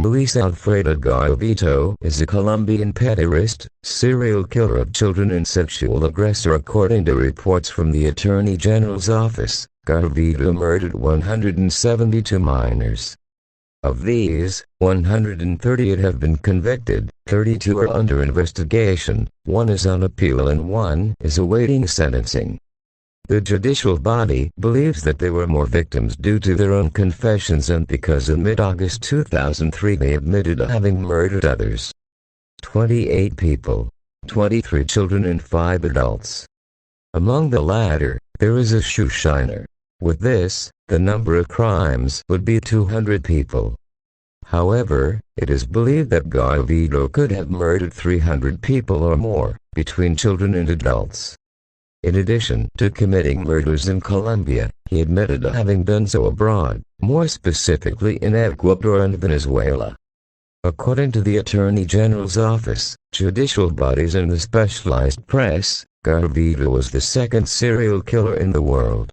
Luis Alfredo Garavito is a Colombian pederast, serial killer of children and sexual aggressor. According to reports from the Attorney General's office, Garavito murdered 172 minors. Of these, 138 have been convicted, 32 are under investigation, 1 is on appeal and 1 is awaiting sentencing. The judicial body believes that there were more victims due to their own confessions and because in mid-August 2003 they admitted to having murdered others. 28 people, 23 children and 5 adults. Among the latter, there is a shoe shiner. With this, the number of crimes would be 200 people. However, it is believed that Garavito could have murdered 300 people or more, between children and adults. In addition to committing murders in Colombia, he admitted to having done so abroad, more specifically in Ecuador and Venezuela. According to the Attorney General's office, judicial bodies and the specialized press, Garavito was the second serial killer in the world.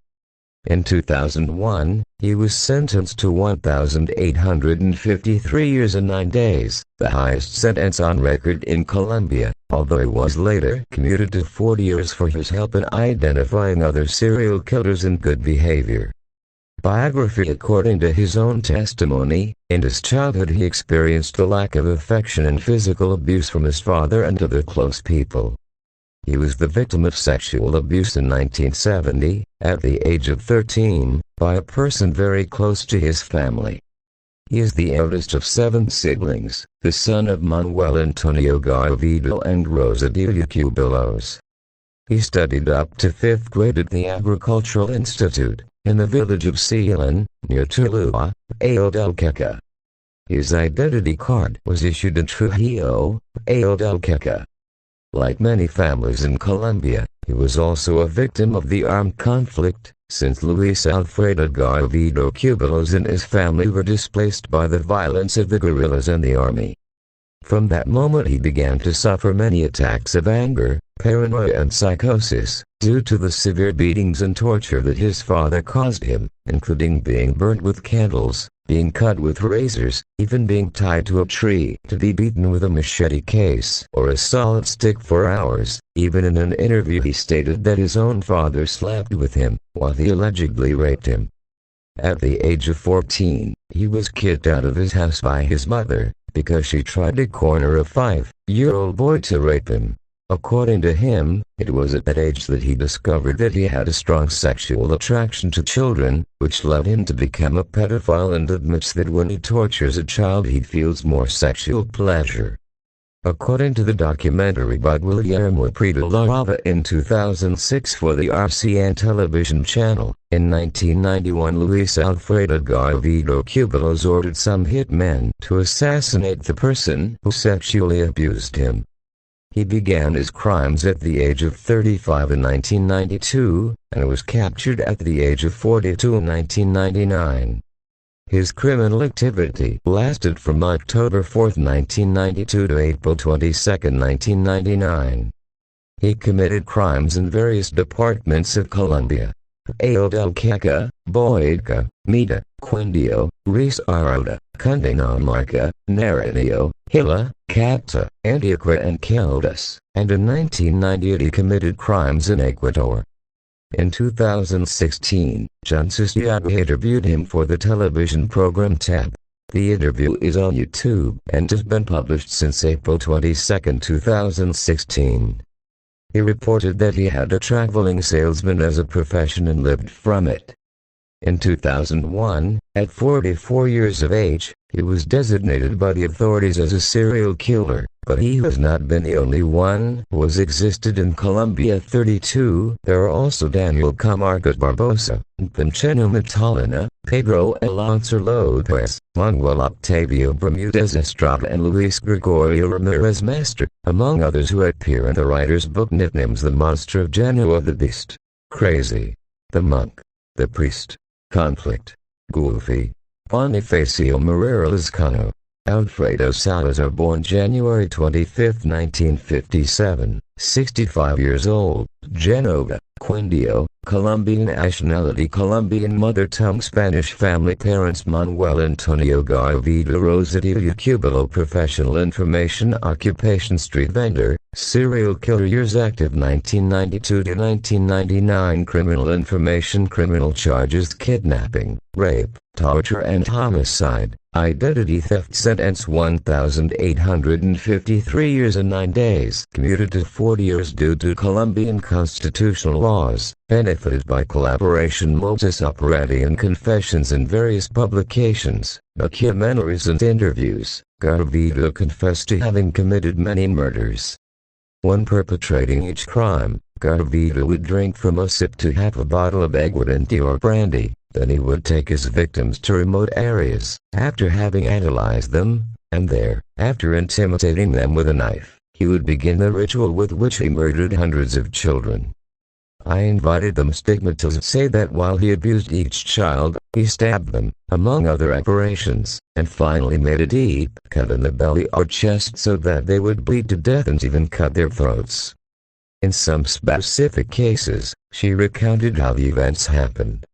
In 2001, he was sentenced to 1,853 years and 9 days, the highest sentence on record in Colombia, although he was later commuted to 40 years for his help in identifying other serial killers in good behavior. Biography. According to his own testimony, in his childhood he experienced a lack of affection and physical abuse from his father and other close people. He was the victim of sexual abuse in 1970, at the age of 13, by a person very close to his family. He is the eldest of 7 siblings, the son of Manuel Antonio Garavito and Rosa Delia Cubillos. He studied up to 5th grade at the Agricultural Institute, in the village of Ceilán, near Tuluá, del Queca. His identity card was issued in Trujillo, del Queca. Like many families in Colombia, he was also a victim of the armed conflict, since Luis Alfredo Garavito Cubillos and his family were displaced by the violence of the guerrillas and the army. From that moment he began to suffer many attacks of anger, paranoia and psychosis, due to the severe beatings and torture that his father caused him, including being burnt with candles, being cut with razors, even being tied to a tree to be beaten with a machete case or a solid stick for hours. Even in an interview he stated that his own father slept with him, while he allegedly raped him. At the age of 14, he was kicked out of his house by his mother, because she tried to corner a 5-year-old boy to rape him. According to him, it was at that age that he discovered that he had a strong sexual attraction to children, which led him to become a pedophile, and admits that when he tortures a child he feels more sexual pleasure. According to the documentary by Guillermo Prieto Larrava in 2006 for the RCN television channel, in 1991 Luis Alfredo Garavito Cubillos ordered some hitmen to assassinate the person who sexually abused him. He began his crimes at the age of 35 in 1992, and was captured at the age of 42 in 1999. His criminal activity lasted from October 4, 1992 to April 22, 1999. He committed crimes in various departments of Colombia: del Queca, Boyacá, Meta, Quindío, Risaralda, Cundinamarca, Nariño, Hila, Cata, Antioquia and Caldas, and in 1998 he committed crimes in Ecuador. In 2016, John Siciaga interviewed him for the television program Tab. The interview is on YouTube and has been published since April 22, 2016. He reported that he had a traveling salesman as a profession and lived from it. In 2001, at 44 years of age, he was designated by the authorities as a serial killer, but he has not been the only one who has existed in Colombia. 32. There are also Daniel Camargo Barbosa, Vincenzo Matalina, Pedro Alonso Lopez, Manuel Octavio Bermudez Estrada and Luis Gregorio Ramirez Master, among others who appear in the writer's book nicknames: The Monster of Genoa, The Beast, Crazy, The Monk, The Priest, Conflict, Goofy, Bonifacio Moreira Lazcano. Alfredo Salazar, born January 25, 1957, 65 years old, Genoa, Quindio, Colombian nationality Colombian mother tongue Spanish family parents Manuel Antonio Garavito Rosario Cubilo professional information occupation street vendor, serial killer years active 1992 to 1999 criminal information criminal charges kidnapping, rape, torture and homicide, identity theft sentence 1,853 years and 9 days commuted to 40 years due to Colombian constitutional laws, benefited by collaboration modus operandi and confessions in various publications, documentaries and interviews. Garavito confessed to having committed many murders. When perpetrating each crime, Garavito would drink from a sip to half a bottle of aguardiente or brandy. Then he would take his victims to remote areas, after having analyzed them, and there, after intimidating them with a knife, he would begin the ritual with which he murdered hundreds of children. I invited them stigma to say that while he abused each child, he stabbed them, among other operations, and finally made a deep cut in the belly or chest so that they would bleed to death and even cut their throats. In some specific cases, she recounted how the events happened.